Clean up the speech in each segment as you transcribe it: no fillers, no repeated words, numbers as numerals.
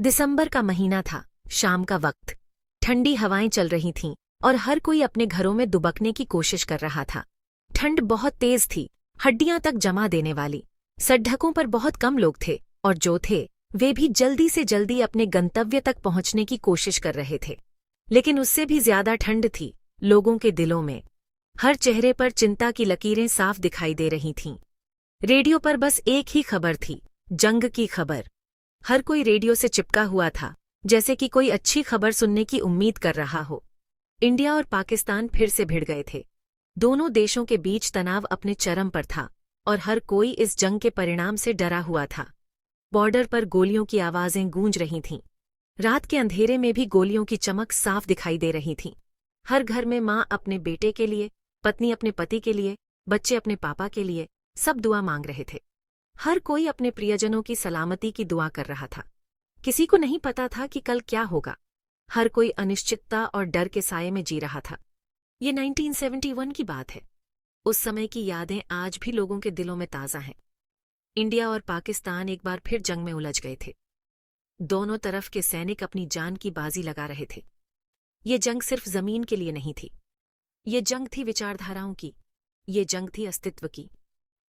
दिसंबर का महीना था, शाम का वक्त। ठंडी हवाएं चल रही थीं और हर कोई अपने घरों में दुबकने की कोशिश कर रहा था। ठंड बहुत तेज थी, हड्डियां तक जमा देने वाली। सड़कों पर बहुत कम लोग थे और जो थे वे भी जल्दी से जल्दी अपने गंतव्य तक पहुंचने की कोशिश कर रहे थे। लेकिन उससे भी ज्यादा ठंड थी लोगों के दिलों में। हर चेहरे पर चिंता की लकीरें साफ दिखाई दे रही थीं। रेडियो पर बस एक ही खबर थी, जंग की खबर। हर कोई रेडियो से चिपका हुआ था, जैसे कि कोई अच्छी खबर सुनने की उम्मीद कर रहा हो। इंडिया और पाकिस्तान फिर से भिड़ गए थे। दोनों देशों के बीच तनाव अपने चरम पर था और हर कोई इस जंग के परिणाम से डरा हुआ था। बॉर्डर पर गोलियों की आवाजें गूंज रही थीं। रात के अंधेरे में भी गोलियों की चमक साफ दिखाई दे रही थी। हर घर में माँ अपने बेटे के लिए, पत्नी अपने पति के लिए, बच्चे अपने पापा के लिए, सब दुआ मांग रहे थे। हर कोई अपने प्रियजनों की सलामती की दुआ कर रहा था। किसी को नहीं पता था कि कल क्या होगा। हर कोई अनिश्चितता और डर के साये में जी रहा था। ये 1971 की बात है। उस समय की यादें आज भी लोगों के दिलों में ताज़ा हैं। इंडिया और पाकिस्तान एक बार फिर जंग में उलझ गए थे। दोनों तरफ के सैनिक अपनी जान की बाजी लगा रहे थे। ये जंग सिर्फ जमीन के लिए नहीं थी। ये जंग थी विचारधाराओं की। ये जंग थी अस्तित्व की।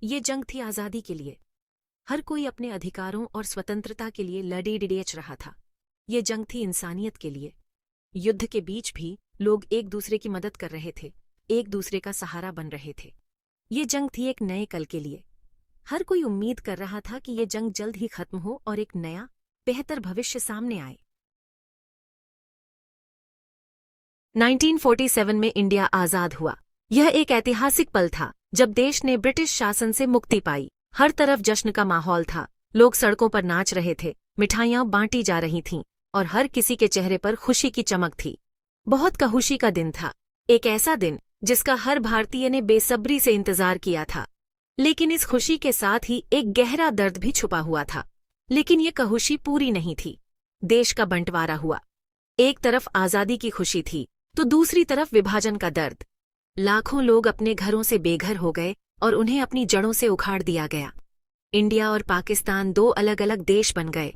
ये जंग थी आज़ादी के लिए। हर कोई अपने अधिकारों और स्वतंत्रता के लिए लड़ेच रहा था। ये जंग थी इंसानियत के लिए। युद्ध के बीच भी लोग एक दूसरे की मदद कर रहे थे, एक दूसरे का सहारा बन रहे थे। ये जंग थी एक नए कल के लिए। हर कोई उम्मीद कर रहा था कि ये जंग जल्द ही खत्म हो और एक नया, बेहतर भविष्य सामने आए। 1947 में इंडिया आज़ाद हुआ। यह एक ऐतिहासिक पल था जब देश ने ब्रिटिश शासन से मुक्ति पाई। हर तरफ जश्न का माहौल था। लोग सड़कों पर नाच रहे थे, मिठाइयाँ बांटी जा रही थीं और हर किसी के चेहरे पर खुशी की चमक थी। बहुत खुशी का दिन था, एक ऐसा दिन जिसका हर भारतीय ने बेसब्री से इंतजार किया था। लेकिन इस खुशी के साथ ही एक गहरा दर्द भी छुपा हुआ था। लेकिन ये खुशी पूरी नहीं थी। देश का बंटवारा हुआ। एक तरफ आज़ादी की खुशी थी तो दूसरी तरफ विभाजन का दर्द। लाखों लोग अपने घरों से बेघर हो गए और उन्हें अपनी जड़ों से उखाड़ दिया गया। इंडिया और पाकिस्तान दो अलग अलग देश बन गए।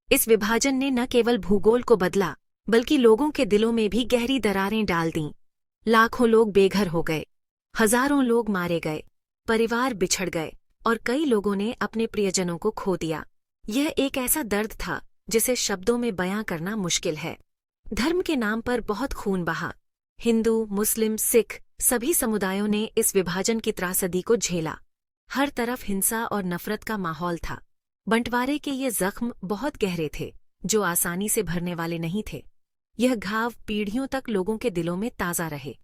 इस विभाजन ने न केवल भूगोल को बदला बल्कि लोगों के दिलों में भी गहरी दरारें डाल दीं। लाखों लोग बेघर हो गए, हजारों लोग मारे गए, परिवार बिछड़ गए और कई लोगों ने अपने प्रियजनों को खो दिया। यह एक ऐसा दर्द था जिसे शब्दों में बयां करना मुश्किल है। धर्म के नाम पर बहुत खून बहा। हिंदू, मुस्लिम, सिख सभी समुदायों ने इस विभाजन की त्रासदी को झेला। हर तरफ हिंसा और नफरत का माहौल था। बंटवारे के ये जख्म बहुत गहरे थे, जो आसानी से भरने वाले नहीं थे। यह घाव पीढ़ियों तक लोगों के दिलों में ताज़ा रहे,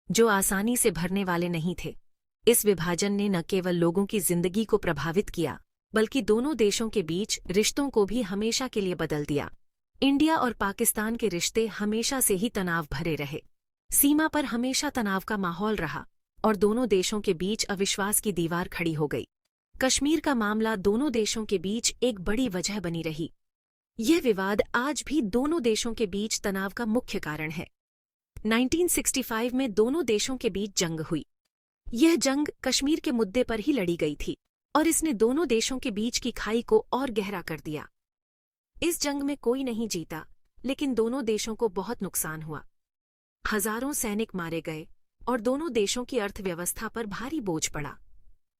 जो आसानी से भरने वाले नहीं थे। इस विभाजन ने न केवल लोगों की जिंदगी को प्रभावित किया, बल्कि दोनों देशों के बीच रिश्तों को भी हमेशा के लिए बदल दिया। इंडिया और पाकिस्तान के रिश्ते हमेशा से ही तनाव भरे रहे। सीमा पर हमेशा तनाव का माहौल रहा और दोनों देशों के बीच अविश्वास की दीवार खड़ी हो गई। कश्मीर का मामला दोनों देशों के बीच एक बड़ी वजह बनी रही। यह विवाद आज भी दोनों देशों के बीच तनाव का मुख्य कारण है। 1965 में दोनों देशों के बीच जंग हुई। यह जंग कश्मीर के मुद्दे पर ही लड़ी गई थी और इसने दोनों देशों के बीच की खाई को और गहरा कर दिया। इस जंग में कोई नहीं जीता, लेकिन दोनों देशों को बहुत नुकसान हुआ। हजारों सैनिक मारे गए और दोनों देशों की अर्थव्यवस्था पर भारी बोझ पड़ा।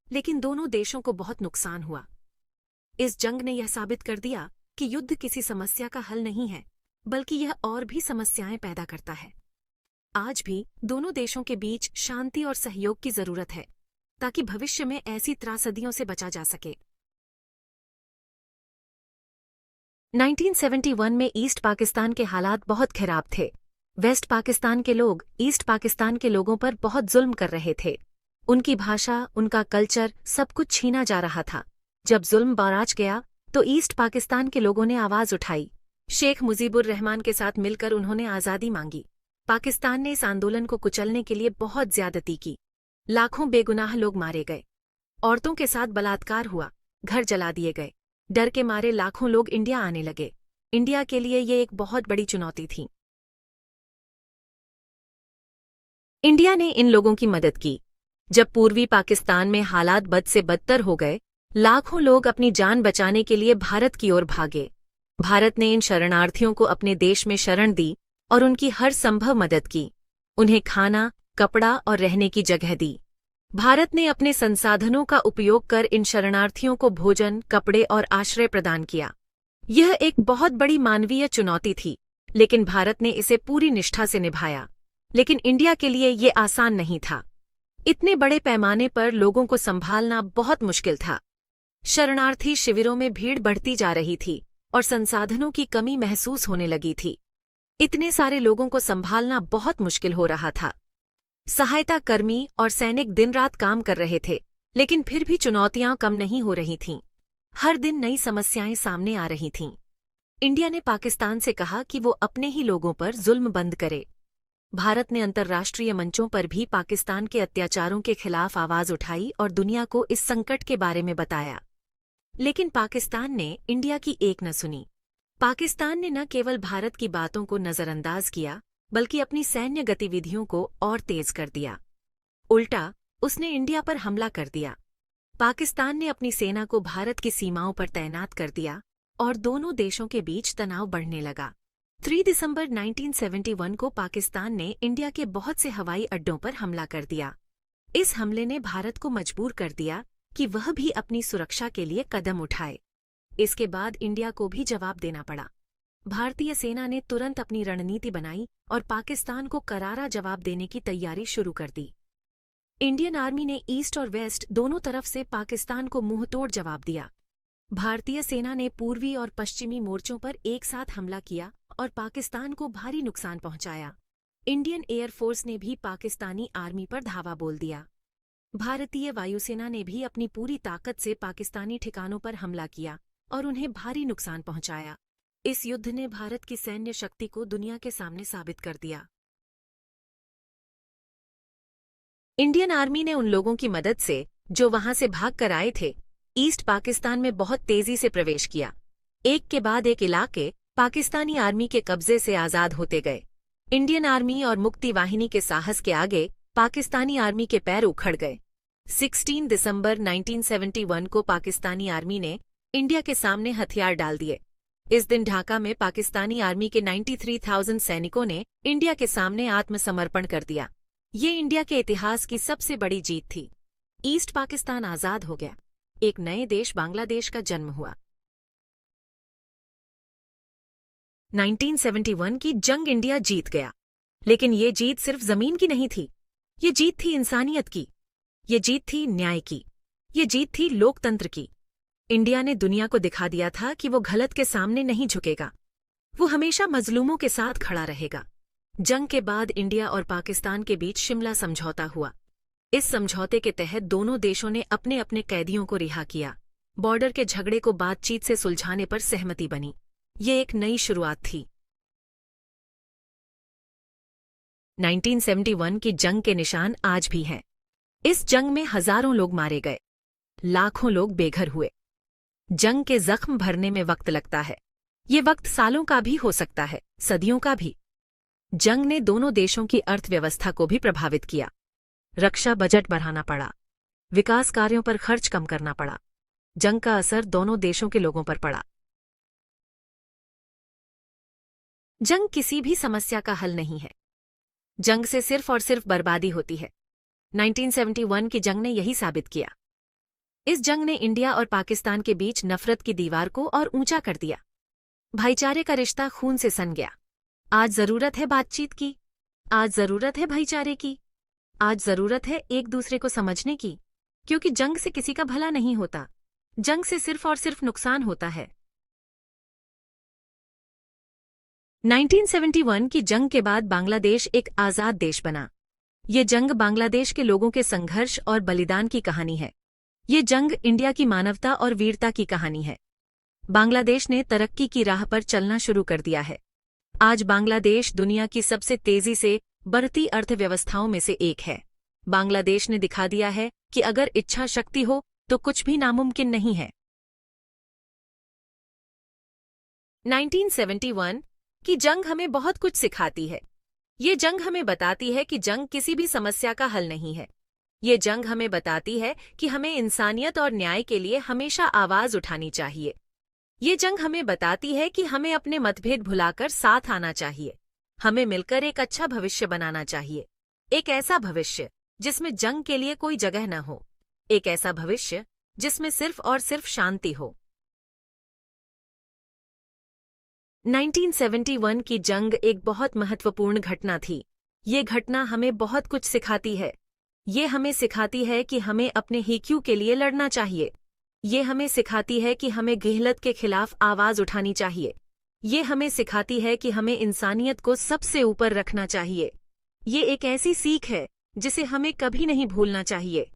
लेकिन दोनों देशों को बहुत नुकसान हुआ। इस जंग ने यह साबित कर दिया कि युद्ध किसी समस्या का हल नहीं है, बल्कि यह और भी समस्याएं पैदा करता है। आज भी दोनों देशों के बीच शांति और सहयोग की जरूरत है, ताकि भविष्य में ऐसी त्रासदियों से बचा जा सके। 1971 में ईस्ट पाकिस्तान के हालात बहुत खराब थे। वेस्ट पाकिस्तान के लोग ईस्ट पाकिस्तान के लोगों पर बहुत जुल्म कर रहे थे। उनकी भाषा, उनका कल्चर, सब कुछ छीना जा रहा था। जब जुल्म बराज गया तो ईस्ट पाकिस्तान के लोगों ने आवाज उठाई। शेख मुजीबुर रहमान के साथ मिलकर उन्होंने आज़ादी मांगी। पाकिस्तान ने इस आंदोलन को कुचलने के लिए बहुत ज्यादती की। लाखों बेगुनाह लोग मारे गए। औरतों के साथ बलात्कार हुआ, घर जला दिए गए। डर के मारे लाखों लोग इंडिया आने लगे। इंडिया के लिए ये एक बहुत बड़ी चुनौती थी। इंडिया ने इन लोगों की मदद की। जब पूर्वी पाकिस्तान में हालात बद से बदतर हो गए, लाखों लोग अपनी जान बचाने के लिए भारत की ओर भागे। भारत ने इन शरणार्थियों को अपने देश में शरण दी और उनकी हर संभव मदद की। उन्हें खाना, कपड़ा और रहने की जगह दी। भारत ने अपने संसाधनों का उपयोग कर इन शरणार्थियों को भोजन, कपड़े और आश्रय प्रदान किया। यह एक बहुत बड़ी मानवीय चुनौती थी, लेकिन भारत ने इसे पूरी निष्ठा से निभाया। लेकिन इंडिया के लिए ये आसान नहीं था। इतने बड़े पैमाने पर लोगों को संभालना बहुत मुश्किल था। शरणार्थी शिविरों में भीड़ बढ़ती जा रही थी और संसाधनों की कमी महसूस होने लगी थी। इतने सारे लोगों को संभालना बहुत मुश्किल हो रहा था। सहायता कर्मी और सैनिक दिन रात काम कर रहे थे, लेकिन फिर भी चुनौतियां कम नहीं हो रही थीं। हर दिन नई समस्याएं सामने आ रही थीं। इंडिया ने पाकिस्तान से कहा कि वो अपने ही लोगों पर जुल्म बंद करे। भारत ने अंतर्राष्ट्रीय मंचों पर भी पाकिस्तान के अत्याचारों के खिलाफ आवाज उठाई और दुनिया को इस संकट के बारे में बताया। लेकिन पाकिस्तान ने इंडिया की एक न सुनी। पाकिस्तान ने न केवल भारत की बातों को नजरअंदाज किया, बल्कि अपनी सैन्य गतिविधियों को और तेज कर दिया। उल्टा उसने इंडिया पर हमला कर दिया। पाकिस्तान ने अपनी सेना को भारत की सीमाओं पर तैनात कर दिया और दोनों देशों के बीच तनाव बढ़ने लगा। 3 दिसंबर 1971 को पाकिस्तान ने इंडिया के बहुत से हवाई अड्डों पर हमला कर दिया। इस हमले ने भारत को मजबूर कर दिया कि वह भी अपनी सुरक्षा के लिए कदम उठाए। इसके बाद इंडिया को भी जवाब देना पड़ा। भारतीय सेना ने तुरंत अपनी रणनीति बनाई और पाकिस्तान को करारा जवाब देने की तैयारी शुरू कर दी। इंडियन आर्मी ने ईस्ट और वेस्ट दोनों तरफ से पाकिस्तान को मुंहतोड़ जवाब दिया। भारतीय सेना ने पूर्वी और पश्चिमी मोर्चों पर एक साथ हमला किया और पाकिस्तान को भारी नुकसान पहुंचाया। इंडियन एयरफोर्स ने भी पाकिस्तानी आर्मी पर धावा बोल दिया। भारतीय वायुसेना ने भी अपनी पूरी ताकत से पाकिस्तानी ठिकानों पर हमला किया और उन्हें भारी नुकसान पहुंचाया। इस युद्ध ने भारत की सैन्य शक्ति को दुनिया के सामने साबित कर दिया। इंडियन आर्मी ने उन लोगों की मदद से जो वहां से भाग कर आए थे, ईस्ट पाकिस्तान में बहुत तेजी से प्रवेश किया। एक के बाद एक इलाके पाकिस्तानी आर्मी के कब्जे से आजाद होते गए। इंडियन आर्मी और मुक्ति वाहिनी के साहस के आगे पाकिस्तानी आर्मी के पैर उखड़ गए। 16 दिसंबर 1971 को पाकिस्तानी आर्मी ने इंडिया के सामने हथियार डाल दिए। इस दिन ढाका में पाकिस्तानी आर्मी के 93,000 सैनिकों ने इंडिया के सामने आत्मसमर्पण कर दिया। ये इंडिया के इतिहास की सबसे बड़ी जीत थी। ईस्ट पाकिस्तान आजाद हो गया। एक नए देश बांग्लादेश का जन्म हुआ। 1971 की जंग इंडिया जीत गया, लेकिन ये जीत सिर्फ जमीन की नहीं थी। ये जीत थी इंसानियत की। ये जीत थी न्याय की। ये जीत थी लोकतंत्र की। इंडिया ने दुनिया को दिखा दिया था कि वो गलत के सामने नहीं झुकेगा। वो हमेशा मजलूमों के साथ खड़ा रहेगा। जंग के बाद इंडिया और पाकिस्तान के बीच शिमला समझौता हुआ। इस समझौते के तहत दोनों देशों ने अपने अपने कैदियों को रिहा किया। बॉर्डर के झगड़े को बातचीत से सुलझाने पर सहमति बनी। ये एक नई शुरुआत थी। 1971 की जंग के निशान आज भी हैं। इस जंग में हजारों लोग मारे गए, लाखों लोग बेघर हुए। जंग के जख्म भरने में वक्त लगता है। ये वक्त सालों का भी हो सकता है, सदियों का भी। जंग ने दोनों देशों की अर्थव्यवस्था को भी प्रभावित किया। रक्षा बजट बढ़ाना पड़ा, विकास कार्यों पर खर्च कम करना पड़ा। जंग का असर दोनों देशों के लोगों पर पड़ा। जंग किसी भी समस्या का हल नहीं है। जंग से सिर्फ और सिर्फ बर्बादी होती है। 1971 की जंग ने यही साबित किया। इस जंग ने इंडिया और पाकिस्तान के बीच नफरत की दीवार को और ऊंचा कर दिया। भाईचारे का रिश्ता खून से सन गया। आज जरूरत है बातचीत की। आज जरूरत है भाईचारे की। आज जरूरत है एक दूसरे को समझने की, क्योंकि जंग से किसी का भला नहीं होता। जंग से सिर्फ और सिर्फ नुकसान होता है। 1971 की जंग के बाद बांग्लादेश एक आजाद देश बना। ये जंग बांग्लादेश के लोगों के संघर्ष और बलिदान की कहानी है। ये जंग इंडिया की मानवता और वीरता की कहानी है। बांग्लादेश ने तरक्की की राह पर चलना शुरू कर दिया है। आज बांग्लादेश दुनिया की सबसे तेजी से बढ़ती अर्थव्यवस्थाओं में से एक है। बांग्लादेश ने दिखा दिया है कि अगर इच्छा शक्ति हो तो कुछ भी नामुमकिन नहीं है। 1971 की जंग हमें बहुत कुछ सिखाती है। ये जंग हमें बताती है कि जंग किसी भी समस्या का हल नहीं है। ये जंग हमें बताती है कि हमें इंसानियत और न्याय के लिए हमेशा आवाज उठानी चाहिए। ये जंग हमें बताती है कि हमें अपने मतभेद भुलाकर साथ आना चाहिए। हमें मिलकर एक अच्छा भविष्य बनाना चाहिए। एक ऐसा भविष्य जिसमें जंग के लिए कोई जगह न हो। एक ऐसा भविष्य जिसमें सिर्फ और सिर्फ शांति हो। 1971 की जंग एक बहुत महत्वपूर्ण घटना थी। ये घटना हमें बहुत कुछ सिखाती है। ये हमें सिखाती है कि हमें अपने हिक्यू के लिए लड़ना चाहिए। ये हमें सिखाती है कि हमें गिहलत के खिलाफ आवाज उठानी चाहिए। ये हमें सिखाती है कि हमें इंसानियत को सबसे ऊपर रखना चाहिए। ये एक ऐसी सीख है जिसे हमें कभी नहीं भूलना चाहिए।